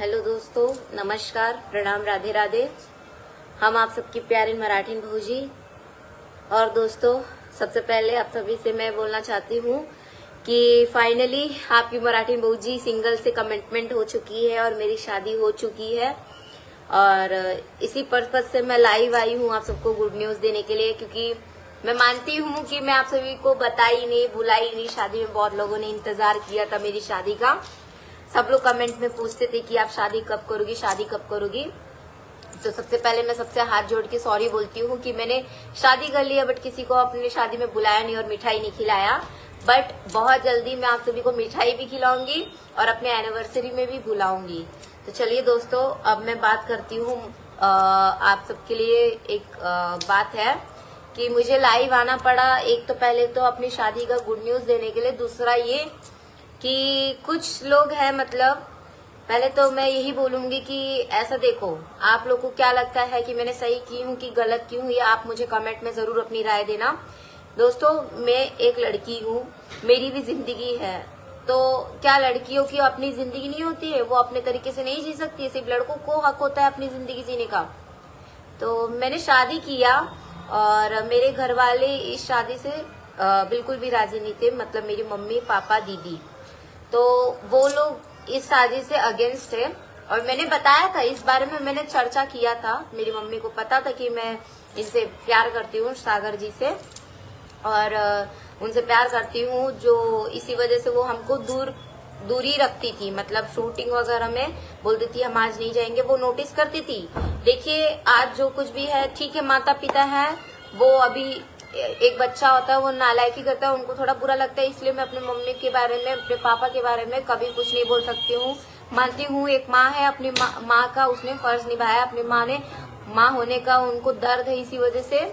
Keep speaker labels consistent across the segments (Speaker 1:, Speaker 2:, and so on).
Speaker 1: Hello दोस्तों, नमस्कार, प्रणाम, राधे राधे। हम आप सबकी प्यारी मराठी भौजी। और दोस्तों, सबसे पहले आप सभी से मैं बोलना चाहती हूँ कि फाइनली आपकी मराठी भौजी सिंगल से कमिटमेंट हो चुकी है और मेरी शादी हो चुकी है। और इसी पर्पज से मैं लाइव आई हूँ आप सबको गुड न्यूज देने के लिए, क्योंकि मैं मानती हूँ कि मैं आप सभी को बताई नहीं, बुलाई नहीं। शादी में बहुत लोगों ने इंतजार किया था मेरी शादी का। सब लोग कमेंट में पूछते थे कि आप शादी कब करोगी, शादी कब करोगी। तो सबसे पहले मैं सबसे हाथ जोड़ के सॉरी बोलती हूँ कि मैंने शादी कर लिया बट किसी को अपनी शादी में बुलाया नहीं और मिठाई नहीं खिलाया। बट बहुत जल्दी मैं आप सभी को मिठाई भी खिलाऊंगी और अपने एनिवर्सरी में भी बुलाऊंगी। तो चलिए दोस्तों, अब मैं बात करती हूँ। आप सबके लिए एक बात है कि मुझे लाइव आना पड़ा। एक तो पहले तो अपनी शादी का गुड न्यूज देने के लिए, दूसरा ये कि कुछ लोग हैं, मतलब पहले तो मैं यही बोलूंगी कि ऐसा देखो, आप लोग को क्या लगता है कि मैंने सही की हूँ कि गलत की हूँ, ये आप मुझे कमेंट में जरूर अपनी राय देना। दोस्तों, मैं एक लड़की हूँ, मेरी भी जिंदगी है। तो क्या लड़कियों की अपनी जिंदगी नहीं होती है? वो अपने तरीके से नहीं जी सकती है? सिर्फ लड़कों को हक होता है अपनी जिंदगी जीने का। तो मैंने शादी किया और मेरे घर वाले इस शादी से बिल्कुल भी राजी नहीं थे। मतलब मेरी मम्मी, पापा, दीदी, तो वो लोग इस शादी से अगेंस्ट है। और मैंने बताया था इस बारे में, मैंने चर्चा किया था। मेरी मम्मी को पता था कि मैं इनसे प्यार करती हूँ, सागर जी से, और उनसे प्यार करती हूँ। जो इसी वजह से वो हमको दूरी रखती थी। मतलब शूटिंग वगैरह में बोलती थी हम आज नहीं जाएंगे, वो नोटिस करती थी। देखिए, आज जो कुछ भी है ठीक है, माता पिता है, वो अभी एक बच्चा होता है वो नालायकी करता है, उनको थोड़ा बुरा लगता है। इसलिए मैं अपने मम्मी के बारे में, अपने पापा के बारे में कभी कुछ नहीं बोल सकती हूँ। मानती हूँ एक माँ है, अपनी माँ का उसने फर्ज निभाया, अपनी माँ ने माँ होने का उनको दर्द है इसी वजह से।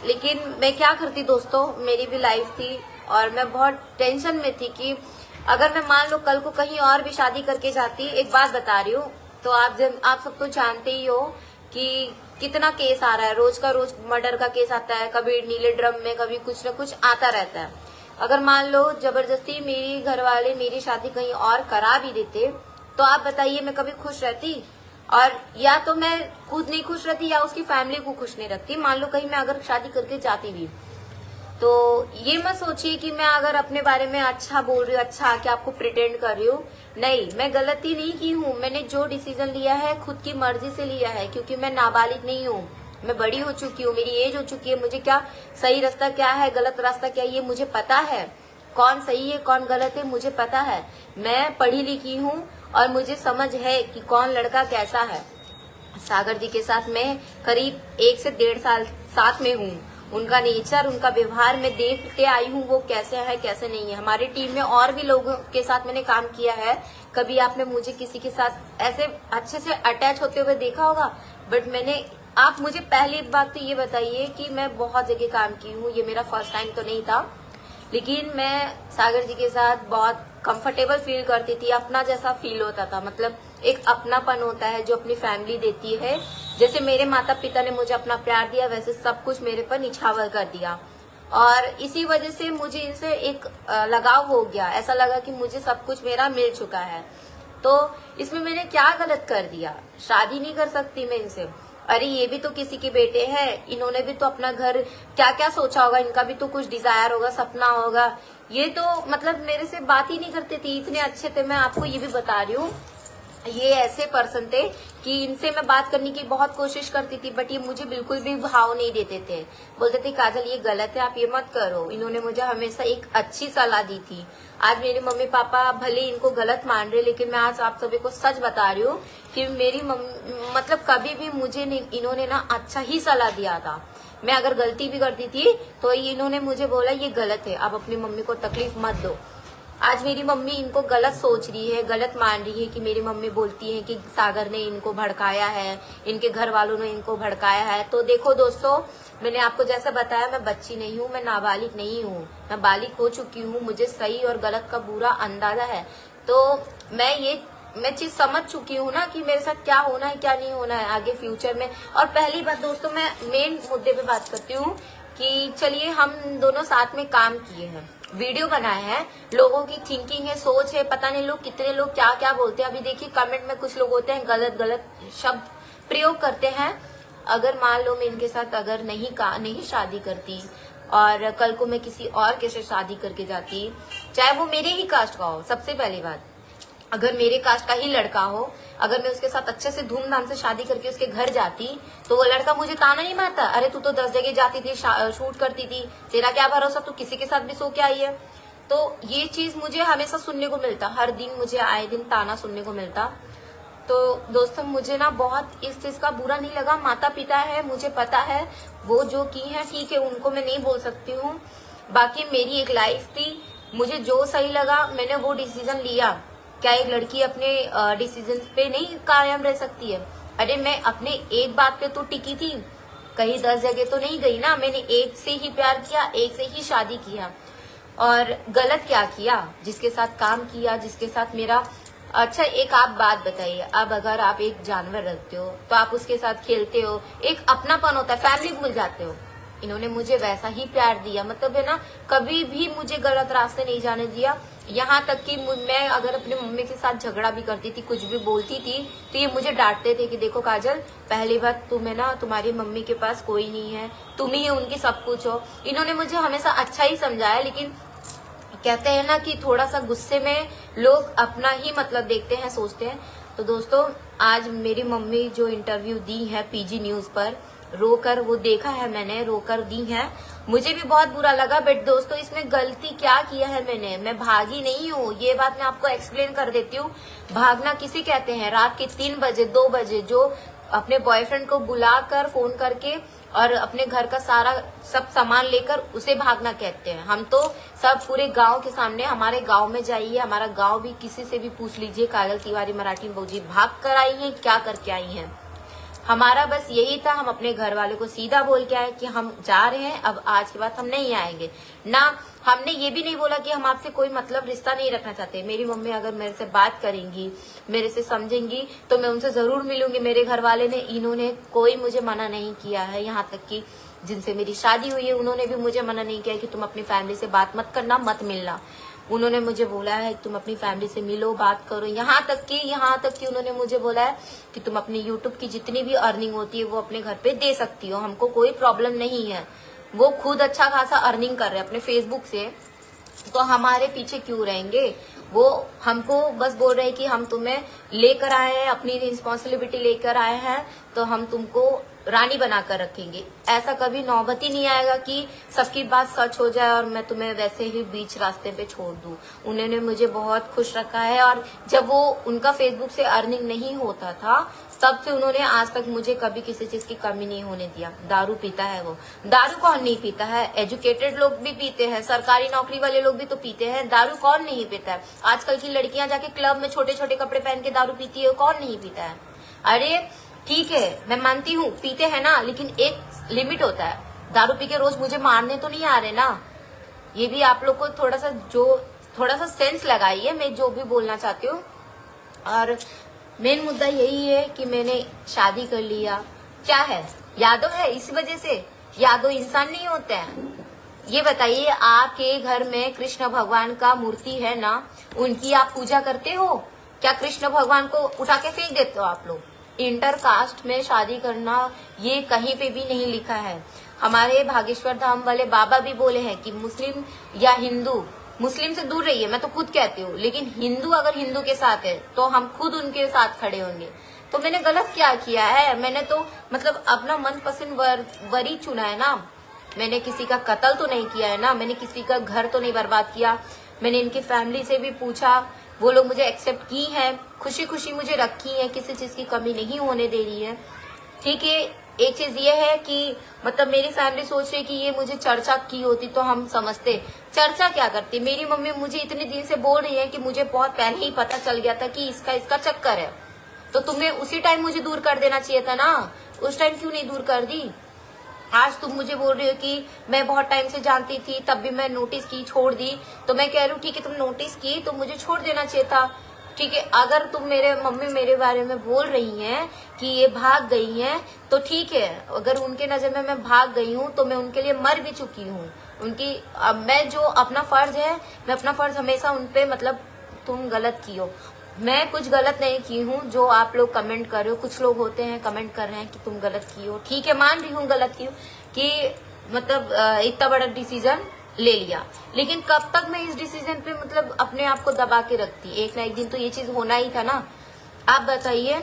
Speaker 1: लेकिन मैं क्या करती दोस्तों, मेरी भी लाइफ थी और मैं बहुत टेंशन में थी कि अगर मैं मान लो कल को कहीं और भी शादी करके जाती। एक बात बता रही हूँ, तो आप सब तो जानते ही हो कि कितना केस आ रहा है, रोज का रोज मर्डर का केस आता है, कभी नीले ड्रम में, कभी कुछ न कुछ आता रहता है। अगर मान लो जबरदस्ती मेरी घर वाले मेरी शादी कहीं और करा भी देते, तो आप बताइए मैं कभी खुश रहती? और या तो मैं खुद नहीं खुश रहती या उसकी फैमिली को खुश नहीं रखती। मान लो कहीं मैं अगर शादी करके जाती भी, तो ये मत सोचिए कि मैं अगर अपने बारे में अच्छा बोल रही हूँ, अच्छा आके आपको प्रिटेंड कर रही हूँ। नहीं, मैं गलती नहीं की हूँ। मैंने जो डिसीजन लिया है खुद की मर्जी से लिया है, क्योंकि मैं नाबालिग नहीं हूँ, मैं बड़ी हो चुकी हूँ, मेरी एज हो चुकी है। मुझे क्या सही रास्ता क्या है, गलत रास्ता क्या है, ये मुझे पता है। कौन सही है कौन गलत है मुझे पता है। मैं पढ़ी लिखी हूँ और मुझे समझ है कि कौन लड़का कैसा है। सागर जी के साथ मैं करीब 1 से 1.5 साल साथ में हूँ। उनका नेचर, उनका व्यवहार मैं देखते आई हूँ, वो कैसे है कैसे नहीं है। हमारी टीम में और भी लोगों के साथ मैंने काम किया है। कभी आपने मुझे किसी के साथ ऐसे अच्छे से अटैच होते हुए देखा होगा? बट आप मुझे पहली बात तो ये बताइए कि मैं बहुत जगह काम की हूँ, ये मेरा फर्स्ट टाइम तो नहीं था। लेकिन मैं सागर जी के साथ बहुत कंफर्टेबल फील करती थी, अपना जैसा फील होता था। मतलब एक अपनापन होता है जो अपनी फैमिली देती है। जैसे मेरे माता पिता ने मुझे अपना प्यार दिया, वैसे सब कुछ मेरे पर निछावर कर दिया। और इसी वजह से मुझे इनसे एक लगाव हो गया। ऐसा लगा कि मुझे सब कुछ मेरा मिल चुका है, तो इसमें मैंने क्या गलत कर दिया? शादी नहीं कर सकती मैं इनसे? अरे ये भी तो किसी के बेटे हैं, इन्होंने भी तो अपना घर क्या क्या सोचा होगा, इनका भी तो कुछ डिजायर होगा, सपना होगा। ये तो मतलब मेरे से बात ही नहीं करते थे, इतने अच्छे थे। मैं आपको ये भी बता रही हूँ, ये ऐसे पर्सन थे कि इनसे मैं बात करने की बहुत कोशिश करती थी, बट ये मुझे बिल्कुल भी भाव नहीं देते थे। बोलते थे काजल ये गलत है, आप ये मत करो। इन्होंने मुझे हमेशा एक अच्छी सलाह दी थी। आज मेरे मम्मी पापा भले इनको गलत मान रहे, लेकिन मैं आज आप सभी को सच बता रही हूँ कि मेरी मम्मी मतलब कभी भी मुझे इन्होंने ना अच्छा ही सलाह दिया था। मैं अगर गलती भी करती थी तो इन्होंने मुझे बोला ये गलत है, आप अपनी मम्मी को तकलीफ मत दो। आज मेरी मम्मी इनको गलत सोच रही है, गलत मान रही है कि मेरी मम्मी बोलती है कि सागर ने इनको भड़काया है, इनके घर वालों ने इनको भड़काया है। तो देखो दोस्तों, मैंने आपको जैसा बताया, मैं बच्ची नहीं हूँ, मैं नाबालिग नहीं हूँ, मैं बालिग हो चुकी हूँ। मुझे सही और गलत का पूरा अंदाजा है। तो मैं चीज समझ चुकी हूँ ना कि मेरे साथ क्या होना है क्या नहीं होना है आगे फ्यूचर में। और पहली बात दोस्तों, मैं मेन मुद्दे पे बात करती हूँ कि चलिए हम दोनों साथ में काम किए हैं वीडियो बनाए हैं। लोगों की थिंकिंग है, सोच है, पता नहीं लोग कितने लोग क्या क्या बोलते हैं। अभी देखिए कमेंट में कुछ लोग होते हैं गलत गलत शब्द प्रयोग करते हैं। अगर मान लो मैं इनके साथ अगर नहीं शादी करती और कल को मैं किसी और के साथ शादी करके जाती, चाहे वो मेरे ही कास्ट का हो, सबसे पहली बात अगर मेरे कास्ट का ही लड़का हो, अगर मैं उसके साथ अच्छे से धूमधाम से शादी करके उसके घर जाती तो वो लड़का मुझे ताना नहीं मारता, अरे तू तो 10 जगह जाती थी, शूट करती थी, तेरा क्या भरोसा, तू किसी के साथ भी सो के आई है। तो ये चीज मुझे हमेशा सुनने को मिलता, हर दिन मुझे आए दिन ताना सुनने को मिलता। तो दोस्तों मुझे ना बहुत इस चीज का बुरा नहीं लगा। माता पिता है, मुझे पता है वो जो की है ठीक है, उनको मैं नहीं बोल सकती हूँ। बाकी मेरी एक लाइफ थी, मुझे जो सही लगा मैंने वो डिसीजन लिया। क्या एक लड़की अपने डिसीजन पे नहीं कायम रह सकती है? अरे मैं अपने एक बात पे तो टिकी थी, कहीं 10 जगह तो नहीं गई ना। मैंने एक से ही प्यार किया, एक से ही शादी किया। और गलत क्या किया? जिसके साथ काम किया, जिसके साथ मेरा अच्छा एक आप बात बताइए, अब अगर आप एक जानवर रखते हो तो आप उसके साथ खेलते हो, एक अपनापन होता है, फैमिली भूल जाते हो। इन्होंने मुझे वैसा ही प्यार दिया, मतलब है ना, कभी भी मुझे गलत रास्ते नहीं जाने दिया। यहाँ तक कि मैं अगर अपनी मम्मी के साथ झगड़ा भी करती थी, कुछ भी बोलती थी, तो ये मुझे डांटते थे कि देखो काजल, पहली बात तुम है ना, तुम्हारी मम्मी के पास कोई नहीं है, तुम ही उनकी सब कुछ हो। इन्होंने मुझे हमेशा अच्छा ही समझाया, लेकिन कहते हैं ना कि थोड़ा सा गुस्से में लोग अपना ही मतलब देखते हैं, सोचते हैं। तो दोस्तों आज मेरी मम्मी जो इंटरव्यू दी है पीजी न्यूज पर, रोकर वो देखा है मैंने, रोकर दी है, मुझे भी बहुत बुरा लगा। बट दोस्तों इसमें गलती क्या किया है मैंने? मैं भागी नहीं हूँ, ये बात मैं आपको एक्सप्लेन कर देती हूँ। भागना किसे कहते हैं? रात के 3 बजे 2 बजे जो अपने बॉयफ्रेंड को बुलाकर फोन करके और अपने घर का सारा सब सामान लेकर उसे भागना कहते हैं। हम तो सब पूरे गांव के सामने, हमारे गांव में जाइए, हमारा गांव भी किसी से भी पूछ लीजिए, काजल तिवारी मराठी बहू जी भाग कर आई हैं, क्या करके आई हैं। हमारा बस यही था, हम अपने घर वाले को सीधा बोल के आए कि हम जा रहे हैं, अब आज के बाद हम नहीं आएंगे ना। हमने ये भी नहीं बोला कि हम आपसे कोई मतलब रिश्ता नहीं रखना चाहते। मेरी मम्मी अगर मेरे से बात करेंगी, मेरे से समझेंगी, तो मैं उनसे जरूर मिलूंगी। मेरे घर वाले ने, इन्होंने कोई मुझे मना नहीं किया है, यहाँ तक कि जिनसे मेरी शादी हुई है उन्होंने भी मुझे मना नहीं किया कि तुम अपनी फैमिली से बात मत करना, मत मिलना। उन्होंने मुझे बोला है तुम अपनी फैमिली से मिलो, बात करो। यहाँ तक कि उन्होंने मुझे बोला है कि तुम अपनी यूट्यूब की जितनी भी अर्निंग होती है वो अपने घर पे दे सकती हो, हमको कोई प्रॉब्लम नहीं है। वो खुद अच्छा खासा अर्निंग कर रहे हैं अपने फेसबुक से, तो हमारे पीछे क्यों रहेंगे? वो हमको बस बोल रहे हैं कि हम तुम्हें लेकर आए हैं, अपनी रिस्पॉन्सिबिलिटी लेकर आए हैं, तो हम तुमको रानी बनाकर रखेंगे। ऐसा कभी नौबत ही नहीं आएगा कि सबकी बात सच हो जाए और मैं तुम्हें वैसे ही बीच रास्ते पे छोड़ दूं। उन्होंने मुझे बहुत खुश रखा है, और जब वो उनका फेसबुक से अर्निंग नहीं होता था तब से उन्होंने आज तक मुझे कभी किसी चीज की कमी नहीं होने दिया। दारू पीता है वो, दारू कौन नहीं पीता है? एजुकेटेड लोग भी पीते हैं, सरकारी नौकरी वाले लोग भी तो पीते हैं, दारू कौन नहीं पीता है? आजकल की लड़कियां जाके क्लब में छोटे छोटे कपड़े पहन के दारू पीती है, कौन नहीं पीता है? अरे ठीक है, मैं मानती हूँ पीते हैं ना, लेकिन एक लिमिट होता है। दारू पी के रोज मुझे मारने तो नहीं आ रहे ना। ये भी आप लोग को थोड़ा सा सेंस लगाइए, मैं जो भी बोलना चाहती हूँ। और मेन मुद्दा यही है कि मैंने शादी कर लिया, क्या है? यादव है, इसी वजह से यादव इंसान नहीं होते हैं। ये बताइए, आपके घर में कृष्ण भगवान का मूर्ति है ना, उनकी आप पूजा करते हो क्या? कृष्ण भगवान को उठा के फेंक देते हो आप लोग? इंटर कास्ट में शादी करना ये कहीं पे भी नहीं लिखा है। हमारे भागेश्वर धाम वाले बाबा भी बोले हैं कि मुस्लिम या हिंदू, मुस्लिम से दूर रहिए, मैं तो खुद कहती हूँ, लेकिन हिंदू अगर हिंदू के साथ है तो हम खुद उनके साथ खड़े होंगे। तो मैंने गलत क्या किया है? मैंने तो मतलब अपना मनपसंद वरी चुना है ना। मैंने किसी का कत्ल तो नहीं किया है ना, मैंने किसी का घर तो नहीं बर्बाद किया। मैंने इनकी फैमिली से भी पूछा, वो लोग मुझे एक्सेप्ट की है, खुशी खुशी मुझे रखी है, किसी चीज की कमी नहीं होने दे रही है। ठीक है, एक चीज ये है कि मतलब मेरी फैमिली सोच रही कि ये मुझे चर्चा की होती तो हम समझते। चर्चा क्या करती? मेरी मम्मी मुझे इतने दिन से बोल रही है कि मुझे बहुत पहले ही पता चल गया था कि इसका चक्कर है, तो तुम्हें उसी टाइम मुझे दूर कर देना चाहिए था ना। उस टाइम क्यों नहीं दूर कर दी? आज तुम मुझे बोल रही हो कि मैं बहुत टाइम से जानती थी, तब भी मैं नोटिस की, छोड़ दी। तो मैं कह रही हूँ ठीक है, तुम नोटिस की तो मुझे छोड़ देना चाहिए था। ठीक है, अगर मम्मी मेरे बारे में बोल रही हैं कि ये भाग गई हैं, तो ठीक है, अगर उनके नजर में मैं भाग गई हूँ तो मैं उनके लिए मर भी चुकी हूँ। उनकी मैं जो अपना फर्ज है, मैं अपना फर्ज हमेशा उनपे, मतलब तुम गलत की हो, मैं कुछ गलत नहीं की हूँ। जो आप लोग कमेंट कर रहे हो, कुछ लोग होते हैं कमेंट कर रहे हैं कि तुम गलत की हो, ठीक है मान रही हूँ गलत की हो कि मतलब इतना बड़ा डिसीजन ले लिया, लेकिन कब तक मैं इस डिसीजन पे मतलब अपने आप को दबा के रखती। एक ना एक दिन तो ये चीज होना ही था ना। आप बताइए,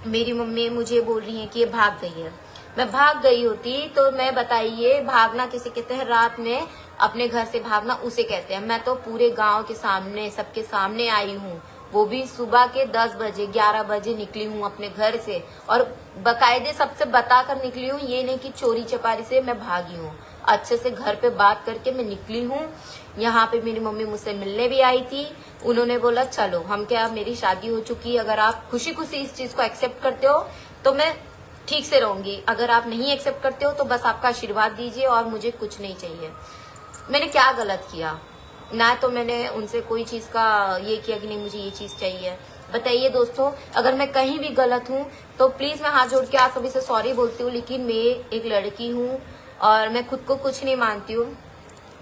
Speaker 1: मेरी मम्मी मुझे बोल रही है कि ये भाग गई है, मैं भाग गई होती तो मैं बताइए, भागना किसे कहते हैं? रात में अपने घर से भागना उसे कहते हैं। मैं तो पूरे गांव के सामने, सबके सामने आई हूँ, वो भी सुबह के 10 बजे 11 बजे निकली हूँ अपने घर से, और बकायदे सबसे बताकर निकली हूँ। ये नहीं कि चोरी चपारी से मैं भागी हूँ, अच्छे से घर पे बात करके मैं निकली हूँ। यहाँ पे मेरी मम्मी मुझसे मिलने भी आई थी, उन्होंने बोला चलो, हम क्या, मेरी शादी हो चुकी है, अगर आप खुशी खुशी इस चीज को एक्सेप्ट करते हो तो मैं ठीक से रहूंगी, अगर आप नहीं एक्सेप्ट करते हो तो बस आपका आशीर्वाद दीजिए और मुझे कुछ नहीं चाहिए। मैंने क्या गलत किया? ना तो मैंने उनसे कोई चीज का ये किया कि नहीं मुझे ये चीज चाहिए। बताइए दोस्तों, अगर मैं कहीं भी गलत हूँ तो प्लीज मैं हाथ जोड़ के आप सभी से सॉरी बोलती हूँ, लेकिन मैं एक लड़की हूँ और मैं खुद को कुछ नहीं मानती हूँ।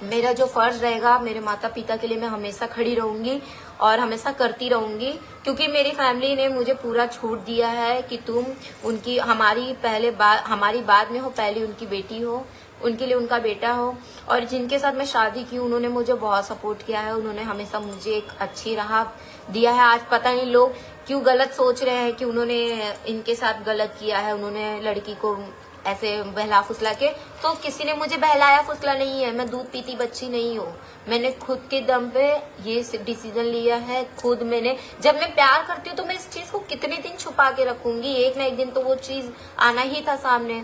Speaker 1: मेरा जो फर्ज रहेगा मेरे माता पिता के लिए, मैं हमेशा खड़ी रहूंगी और हमेशा करती रहूंगी, क्योंकि मेरी फैमिली ने मुझे पूरा छूट दिया है कि तुम उनकी, हमारी बाद में हो, पहले उनकी बेटी हो, उनके लिए उनका बेटा हो। और जिनके साथ मैं शादी की, उन्होंने मुझे बहुत सपोर्ट किया है, उन्होंने हमेशा मुझे एक अच्छी राह दिया है। आज पता नहीं लोग क्यों गलत सोच रहे हैं कि उन्होंने इनके साथ गलत किया है, उन्होंने लड़की को ऐसे बहला फुसला के, तो किसी ने मुझे बहलाया फुसला नहीं है। मैं दूध पीती बच्ची नहीं हूँ, मैंने खुद के दम पे ये डिसीजन लिया है। खुद मैंने, जब मैं प्यार करती हूँ तो मैं इस चीज को कितने दिन छुपा के रखूंगी, एक ना एक दिन तो वो चीज आना ही था सामने।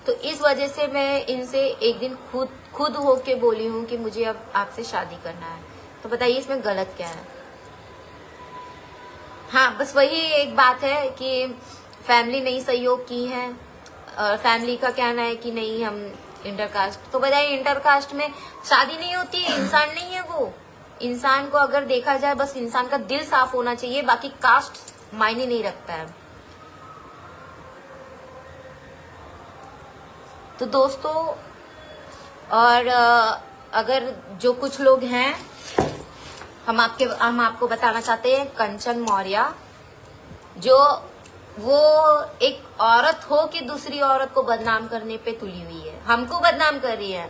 Speaker 1: तो इस वजह से मैं इनसे एक दिन खुद होके बोली हूँ कि मुझे अब आपसे शादी करना है। तो बताइए इसमें गलत क्या है? हाँ, बस वही एक बात है कि फैमिली नहीं सहयोग की है, फैमिली का कहना है कि नहीं हम इंटरकास्ट। तो बताइए इंटरकास्ट में शादी नहीं होती है, इंसान नहीं है वो। इंसान को अगर देखा जाए, बस इंसान का दिल साफ होना चाहिए, बाकी कास्ट मायने नहीं रखता है। तो दोस्तों, और अगर जो कुछ लोग हैं, हम आपको बताना चाहते हैं, कंचन मौर्य जो वो एक औरत हो कि दूसरी औरत को बदनाम करने पे तुली हुई है, हमको बदनाम कर रही है।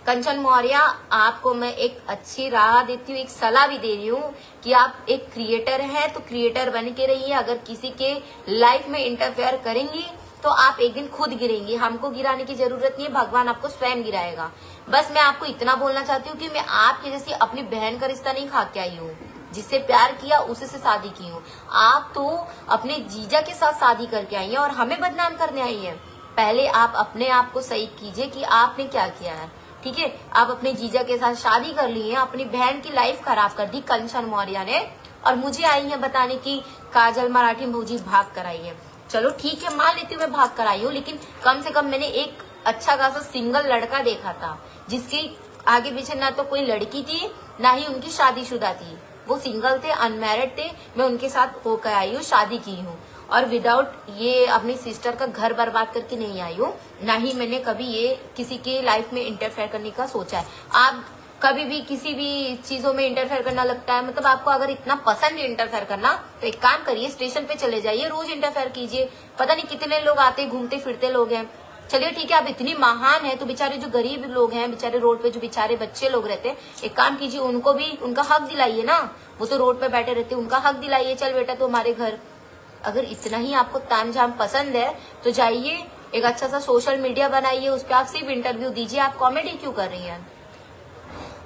Speaker 1: कंचन मौर्य, आपको मैं एक अच्छी राह देती हूँ, एक सलाह भी दे रही हूँ कि आप एक क्रिएटर हैं तो क्रिएटर बन के रहिए। अगर किसी के लाइफ में इंटरफेयर करेंगी तो आप एक दिन खुद गिरेंगी, हमको गिराने की जरूरत नहीं है, भगवान आपको स्वयं गिराएगा। बस मैं आपको इतना बोलना चाहती हूँ कि मैं आपके जैसी अपनी बहन का रिश्ता नहीं खा के आई हूँ, जिससे प्यार किया उसी से शादी की हूँ। आप तो अपने जीजा के साथ शादी करके आई हैं और हमें बदनाम करने आई हैं। पहले आप अपने आप को सही कीजिए कि आपने क्या किया है, ठीक है? आप अपने जीजा के साथ शादी कर ली है, अपनी बहन की लाइफ खराब कर दी कंचन मौर्य ने, और मुझे आई है बताने की काजल मराठी भौजी भाग कर आई है। चलो ठीक है, मान लेती हूँ मैं भाग कर आई हूँ, लेकिन कम से कम मैंने एक अच्छा खासा सिंगल लड़का देखा था, जिसकी आगे पीछे ना तो कोई लड़की थी ना ही उनकी शादीशुदा थी, वो सिंगल थे, अनमैरिड थे। मैं उनके साथ होकर आई हूँ, शादी की हूँ, और विदाउट ये अपनी सिस्टर का घर बर्बाद करके नहीं आई हूँ, ना ही मैंने कभी ये किसी के लाइफ में इंटरफेयर करने का सोचा है। आप कभी भी किसी भी चीजों में इंटरफेयर करना लगता है, मतलब आपको अगर इतना पसंद है इंटरफेयर करना, तो एक काम करिए, स्टेशन पे चले जाइए, रोज इंटरफेयर कीजिए। पता नहीं कितने लोग आते घूमते फिरते लोग हैं। चलिए ठीक है, आप इतनी महान है तो बेचारे जो गरीब लोग हैं, बेचारे रोड पे जो बेचारे बच्चे लोग रहते हैं, एक काम कीजिए, उनको भी उनका हक दिलाइए ना। वो तो रोड पे बैठे रहते हैं, उनका हक दिलाइए, चल बेटा तो हमारे घर। अगर इतना ही आपको तामझाम पसंद है तो जाइए, एक अच्छा सा सोशल मीडिया बनाइए, उस पर आप सिर्फ इंटरव्यू दीजिए। आप कॉमेडी क्यों कर रही हैं?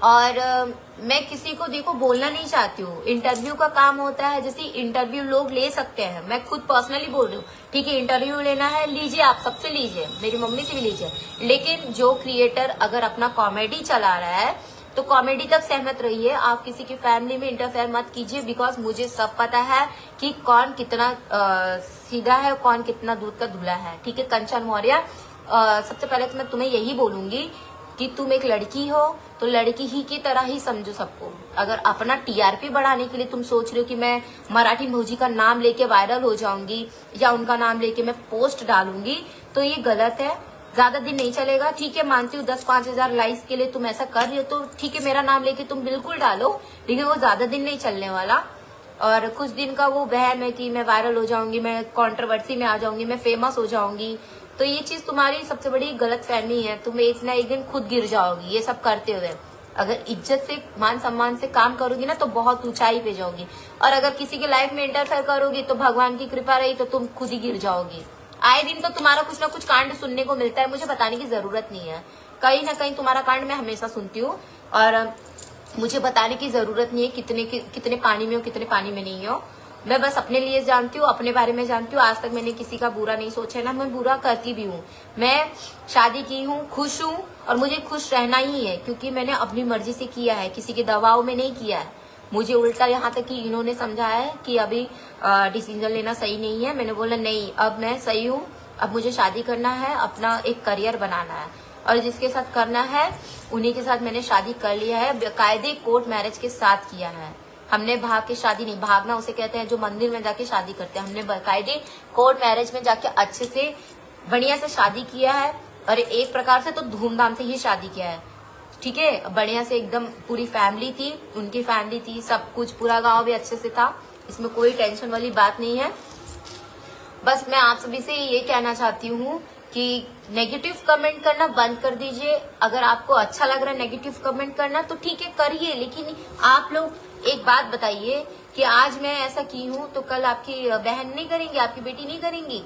Speaker 1: और मैं किसी को देखो बोलना नहीं चाहती हूँ, इंटरव्यू का काम होता है, जैसे इंटरव्यू लोग ले सकते हैं, मैं खुद पर्सनली बोल रही हूँ, ठीक है, इंटरव्यू लेना है लीजिए, आप सबसे लीजिए, मेरी मम्मी से भी लीजिए, लेकिन जो क्रिएटर अगर अपना कॉमेडी चला रहा है तो कॉमेडी तक सहमत रहिए, आप किसी की फैमिली में इंटरफेयर मत कीजिए, बिकॉज मुझे सब पता है कि कौन कितना सीधा है, कौन कितना दूध का धुला है, ठीक है? कंचन मौर्य, सबसे पहले तो मैं तुम्हें यही बोलूंगी कि तुम एक लड़की हो तो लड़की ही की तरह ही समझो सबको। अगर अपना टीआरपी बढ़ाने के लिए तुम सोच रहे हो कि मैं मराठी भौजी का नाम लेके वायरल हो जाऊंगी या उनका नाम लेके मैं पोस्ट डालूंगी, तो ये गलत है। ज्यादा दिन नहीं चलेगा, ठीक है मानती हूँ 10-5 हजार लाइक्स के लिए तुम ऐसा कर रही हो तो ठीक है, मेरा नाम लेके तुम बिल्कुल डालो, लेकिन वो ज्यादा दिन नहीं चलने वाला। और कुछ दिन का वो वहम है कि मैं वायरल हो जाऊंगी, मैं कंट्रोवर्सी में आ जाऊंगी, मैं फेमस हो जाऊंगी, तो ये चीज तुम्हारी सबसे बड़ी गलतफहमी है। तुम एक ना एक दिन खुद गिर जाओगी ये सब करते हुए। अगर इज्जत से मान सम्मान से काम करोगी ना तो बहुत ऊंचाई पे जाओगी, और अगर किसी के लाइफ में इंटरफेयर करोगी तो भगवान की कृपा रही तो तुम खुद ही गिर जाओगी। आए दिन तो तुम्हारा कुछ ना कुछ कांड सुनने को मिलता है, मुझे बताने की जरूरत नहीं है, कहीं ना कहीं तुम्हारा कांड मैं हमेशा सुनती हूँ, और मुझे बताने की जरूरत नहीं है कितने पानी में हो कितने पानी में नहीं हो। मैं बस अपने लिए जानती हूँ, अपने बारे में जानती हूँ। आज तक मैंने किसी का बुरा नहीं सोचा है, ना मैं बुरा करती भी हूँ। मैं शादी की हूँ, खुश हूँ, और मुझे खुश रहना ही है, क्योंकि मैंने अपनी मर्जी से किया है, किसी के दबाव में नहीं किया है। मुझे उल्टा यहाँ तक कि इन्होंने समझाया है कि अभी डिसीजन लेना सही नहीं है। मैंने बोला नहीं, अब मैं सही हूँ, अब मुझे शादी करना है, अपना एक करियर बनाना है, और जिसके साथ करना है उन्हीं के साथ मैंने शादी कर लिया है। बेकायदे कोर्ट मैरिज के साथ किया है हमने। भाग के शादी नहीं, भागना उसे कहते हैं जो मंदिर में जाके शादी करते हैं। हमने बेकायदे कोर्ट मैरिज में जाके अच्छे से बढ़िया से शादी किया है, और एक प्रकार से तो धूमधाम से ही शादी किया है, ठीक है। बढ़िया से एकदम पूरी फैमिली थी, उनकी फैमिली थी, सब कुछ, पूरा गांव भी अच्छे से था, इसमें कोई टेंशन वाली बात नहीं है। बस मैं आप सभी से ये कहना चाहती हूँ कि नेगेटिव कमेंट करना बंद कर दीजिए। अगर आपको अच्छा लग रहा है नेगेटिव कमेंट करना तो ठीक है करिए, लेकिन आप लोग एक बात बताइए कि आज मैं ऐसा की हूँ तो कल आपकी बहन नहीं करेंगी, आपकी बेटी नहीं करेंगी।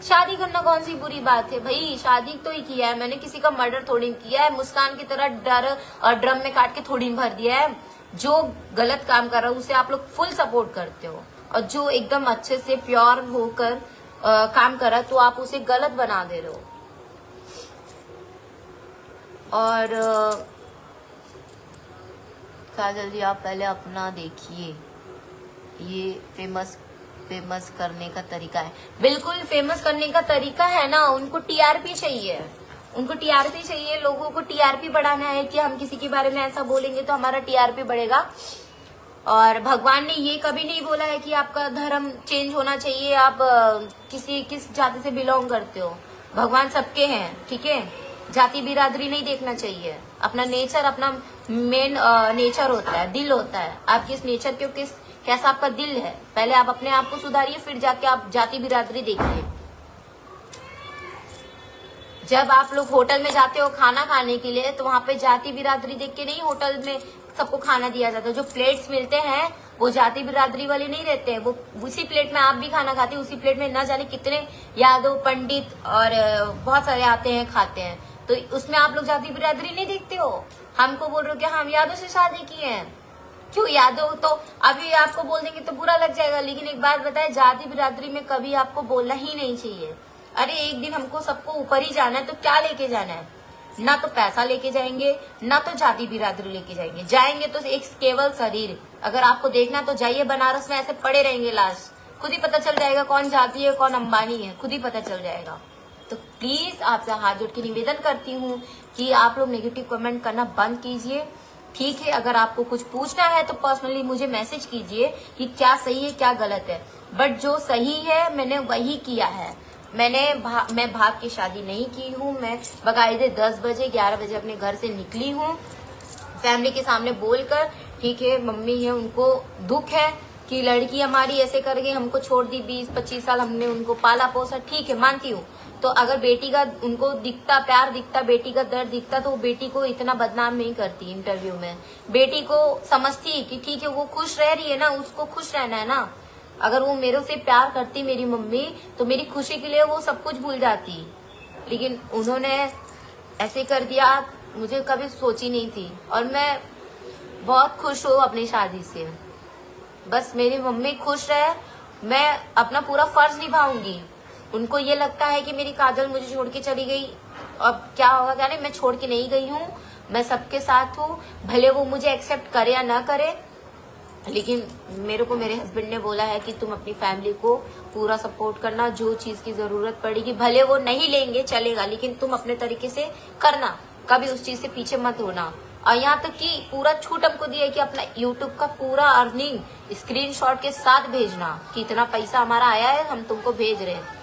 Speaker 1: शादी करना कौन सी बुरी बात है भाई, शादी तो ही किया है मैंने, किसी का मर्डर थोड़ी किया है, मुस्कान की तरह डर और ड्रम में काट के थोड़ी भर दिया है। जो गलत काम कर रहा है उसे आप लोग फुल सपोर्ट करते हो, और जो एकदम अच्छे से प्योर होकर काम कर रहा है तो आप उसे गलत बना दे रहे हो। और काजल जी आप पहले अपना देखिए, ये फेमस करने का तरीका है। बिल्कुल फेमस करने का तरीका है ना, उनको टीआरपी चाहिए, उनको टीआरपी चाहिए, लोगों को टीआरपी बढ़ाना है कि हम किसी के बारे में ऐसा बोलेंगे तो हमारा टीआरपी बढ़ेगा। और भगवान ने ये कभी नहीं बोला है कि आपका धर्म चेंज होना चाहिए, आप किस जाति से बिलोंग करते हो। भगवान सबके हैं, ठीक है, जाति बिरादरी नहीं देखना चाहिए। अपना नेचर, अपना मेन नेचर होता है, दिल होता है। आप किस नेचर के, कैसा आपका दिल है, पहले आप अपने आप को सुधारिए, फिर जाके आप जाति बिरादरी देखिए। जब आप लोग होटल में जाते हो खाना खाने के लिए तो वहां पे जाति बिरादरी देख के नहीं होटल में सबको खाना दिया जाता है। जो प्लेट्स मिलते हैं वो जाति बिरादरी वाले नहीं रहते हैं, वो उसी प्लेट में आप भी खाना खाते हैं, उसी प्लेट में न जाने कितने यादव पंडित और बहुत सारे आते हैं खाते हैं, तो उसमें आप लोग जाति बिरादरी नहीं देखते हो। हमको बोल रहे हो कि हम यादव से शादी किए हैं, क्यों यादव, तो अभी आपको बोल देंगे तो बुरा लग जाएगा, लेकिन एक बात बताए, जाति बिरादरी में कभी आपको बोलना ही नहीं चाहिए। अरे एक दिन हमको सबको ऊपर ही जाना है तो क्या लेके जाना है, ना तो पैसा लेके जाएंगे ना तो जाति बिरादरी लेके जाएंगे तो एक केवल शरीर। अगर आपको देखना तो जाइए बनारस में, ऐसे पड़े रहेंगे लाश, खुद ही पता चल जाएगा कौन जाति है कौन अंबानी है, खुद ही पता चल जाएगा। तो प्लीज आपसे हाथ जोड़ के निवेदन करती हूँ कि आप लोग नेगेटिव कमेंट करना बंद कीजिए, ठीक है। अगर आपको कुछ पूछना है तो पर्सनली मुझे मैसेज कीजिए कि क्या सही है क्या गलत है, बट जो सही है मैंने वही किया है। मैं भाग की शादी नहीं की हूँ, मैं बकायदे 10 बजे 11 बजे अपने घर से निकली हूँ फैमिली के सामने बोलकर, ठीक है। मम्मी है उनको दुख है कि लड़की हमारी ऐसे कर गई, हमको छोड़ दी, 20-25 साल हमने उनको पाला पोसा, ठीक है मानती हूँ। तो अगर बेटी का उनको दिखता, प्यार दिखता, बेटी का दर्द दिखता तो वो बेटी को इतना बदनाम नहीं करती। इंटरव्यू में बेटी को समझती कि ठीक है वो खुश रह रही है ना, उसको खुश रहना है ना। अगर वो मेरे से प्यार करती मेरी मम्मी तो मेरी खुशी के लिए वो सब कुछ भूल जाती, लेकिन उन्होंने ऐसे कर दिया, मुझे कभी सोची नहीं थी। और मैं बहुत खुश हूँ अपनी शादी से, बस मेरी मम्मी खुश रहे, मैं अपना पूरा फर्ज निभाऊंगी। उनको ये लगता है कि मेरी काजल मुझे छोड़ के चली गई, अब क्या होगा क्या नहीं, मैं छोड़ के नहीं गई हूँ, मैं सबके साथ हूँ, भले वो मुझे एक्सेप्ट करे या ना करे। लेकिन मेरे को मेरे हस्बैंड ने बोला है कि तुम अपनी फैमिली को पूरा सपोर्ट करना, जो चीज की जरूरत पड़ेगी, भले वो नहीं लेंगे चलेगा, लेकिन तुम अपने तरीके से करना, कभी उस चीज से पीछे मत होना। और यहाँ तक कि पूरा छूट हमको दिया है कि अपना यूट्यूब का पूरा अर्निंग स्क्रीनशॉट के साथ भेजना कि इतना पैसा हमारा आया है, हम तुमको भेज रहे हैं।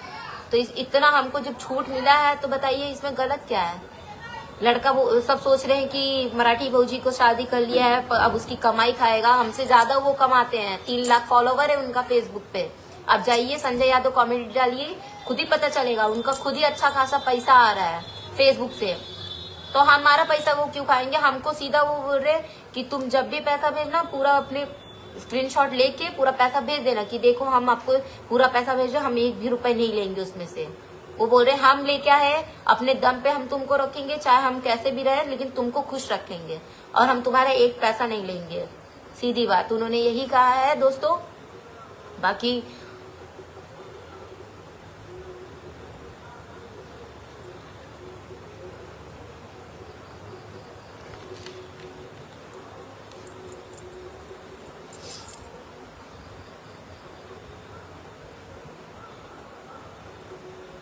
Speaker 1: तो इतना हमको जब छूट मिला है तो बताइए इसमें गलत क्या है। लड़का वो सब सोच रहे हैं कि मराठी भौजी को शादी कर लिया है, अब उसकी कमाई खाएगा। हमसे ज्यादा वो कमाते हैं, 3 लाख फॉलोवर है उनका फेसबुक पे। अब जाइए संजय यादव कमेंट डालिए, खुद ही पता चलेगा। उनका खुद ही अच्छा खासा पैसा आ रहा है फेसबुक से, तो हमारा पैसा वो क्यों खाएंगे। हमको सीधा वो बोल रहे कि तुम जब भी पैसा भेजना पूरा अपने स्क्रीनशॉट लेके पूरा पैसा भेज देना कि देखो हम आपको पूरा पैसा भेज रहे, हम 1 भी रुपए नहीं लेंगे उसमें से। वो बोल रहे हम ले क्या है, अपने दम पे हम तुमको रखेंगे, चाहे हम कैसे भी रहे लेकिन तुमको खुश रखेंगे और हम तुम्हारा 1 पैसा नहीं लेंगे। सीधी बात उन्होंने यही कहा है दोस्तों।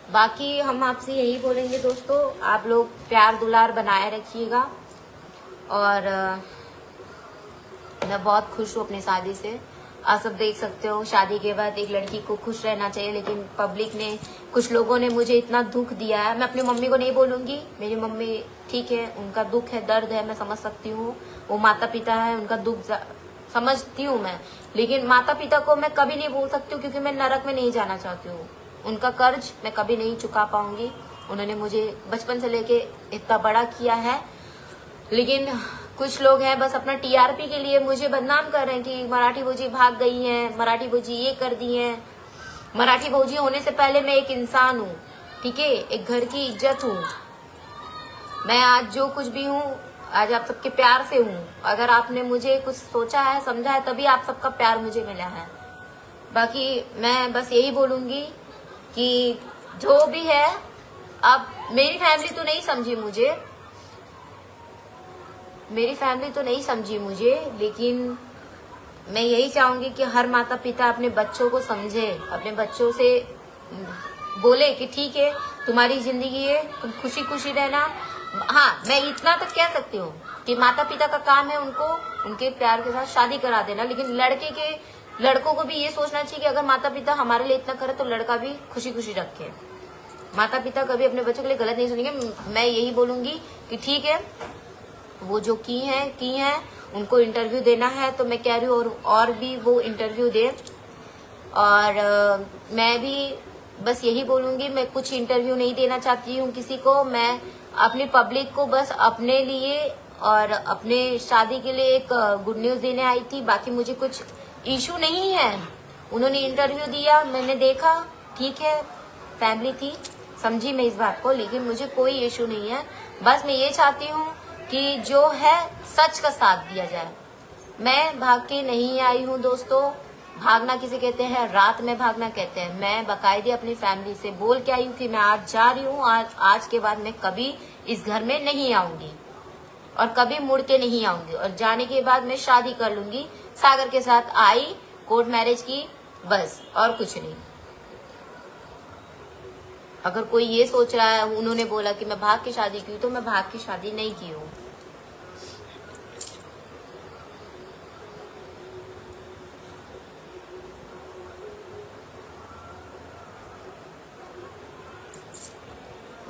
Speaker 1: बाकी हम आपसे यही बोलेंगे दोस्तों, आप लोग प्यार दुलार बनाए रखिएगा। और मैं बहुत खुश हूँ अपनी शादी से। आप सब देख सकते हो शादी के बाद एक लड़की को खुश रहना चाहिए, लेकिन पब्लिक ने, कुछ लोगों ने मुझे इतना दुख दिया है। मैं अपनी मम्मी को नहीं बोलूंगी, मेरी मम्मी ठीक है, उनका दुख है, दर्द है, मैं समझ सकती हूँ। वो माता पिता है, उनका दुख समझती हूँ मैं, लेकिन माता पिता को मैं कभी नहीं बोल सकती हूँ क्योंकि मैं नरक में नहीं जाना चाहती हूँ। उनका कर्ज मैं कभी नहीं चुका पाऊंगी। उन्होंने मुझे बचपन से लेके इतना बड़ा किया है, लेकिन कुछ लोग हैं बस अपना टीआरपी के लिए मुझे बदनाम कर रहे हैं कि मराठी भौजी भाग गई हैं, मराठी भौजी ये कर दी हैं। मराठी भौजी होने से पहले मैं एक इंसान हूँ, ठीक है, एक घर की इज्जत हूँ। मैं आज जो कुछ भी हूँ आज आप सबके प्यार से हूँ। अगर आपने मुझे कुछ सोचा है, समझा है, तभी आप सबका प्यार मुझे मिला है। बाकी मैं बस यही बोलूंगी कि जो भी है, अब मेरी फैमिली तो नहीं समझी मुझे, लेकिन मैं यही चाहूंगी कि हर माता पिता अपने बच्चों को समझे, अपने बच्चों से बोले कि ठीक है तुम्हारी जिंदगी है, तुम खुशी खुशी रहना। हाँ, मैं इतना तक कह सकती हूँ कि माता पिता का काम है उनको उनके प्यार के साथ शादी करा देना, लेकिन लड़कों को भी ये सोचना चाहिए कि अगर माता पिता हमारे लिए इतना करे तो लड़का भी खुशी खुशी रखे। माता पिता कभी अपने बच्चों के लिए गलत नहीं सुनेंगे। मैं यही बोलूंगी कि ठीक है, वो जो की हैं उनको इंटरव्यू देना है तो मैं कह रही हूँ और भी वो इंटरव्यू दे। और मैं भी बस यही बोलूंगी, मैं कुछ इंटरव्यू नहीं देना चाहती हूँ किसी को। मैं अपनी पब्लिक को बस अपने लिए और अपने शादी के लिए एक गुड न्यूज देने आई थी। बाकी मुझे कुछ इशू नहीं है। उन्होंने इंटरव्यू दिया, मैंने देखा, ठीक है, फैमिली थी, समझी मैं इस बात को, लेकिन मुझे कोई इशू नहीं है। बस मैं ये चाहती हूँ कि जो है सच का साथ दिया जाए। मैं भाग के नहीं आई हूँ दोस्तों, भागना किसे कहते हैं, रात में भागना कहते हैं। मैं बाकायदे अपनी फैमिली से बोल के आई हूँ कि मैं आज जा रही हूँ, आज के बाद मैं कभी इस घर में नहीं आऊंगी और कभी मुड़ के नहीं आऊंगी, और जाने के बाद मैं शादी कर लूंगी सागर के साथ। आई कोर्ट मैरिज की, बस, और कुछ नहीं। अगर कोई ये सोच रहा है, उन्होंने बोला कि मैं भाग के शादी की, तो मैं भाग की शादी नहीं की हूँ।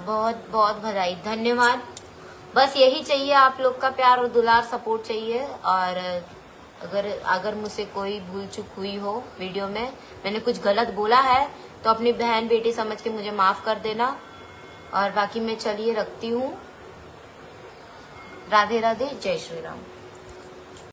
Speaker 1: बहुत बहुत बधाई, धन्यवाद। बस यही चाहिए, आप लोग का प्यार और दुलार, सपोर्ट चाहिए। और अगर मुझसे कोई भूल चूक हुई हो वीडियो में, मैंने कुछ गलत बोला है, तो अपनी बहन बेटी समझ के मुझे माफ कर देना। और बाकी मैं चलिए रखती हूँ। राधे राधे, जय श्री राम।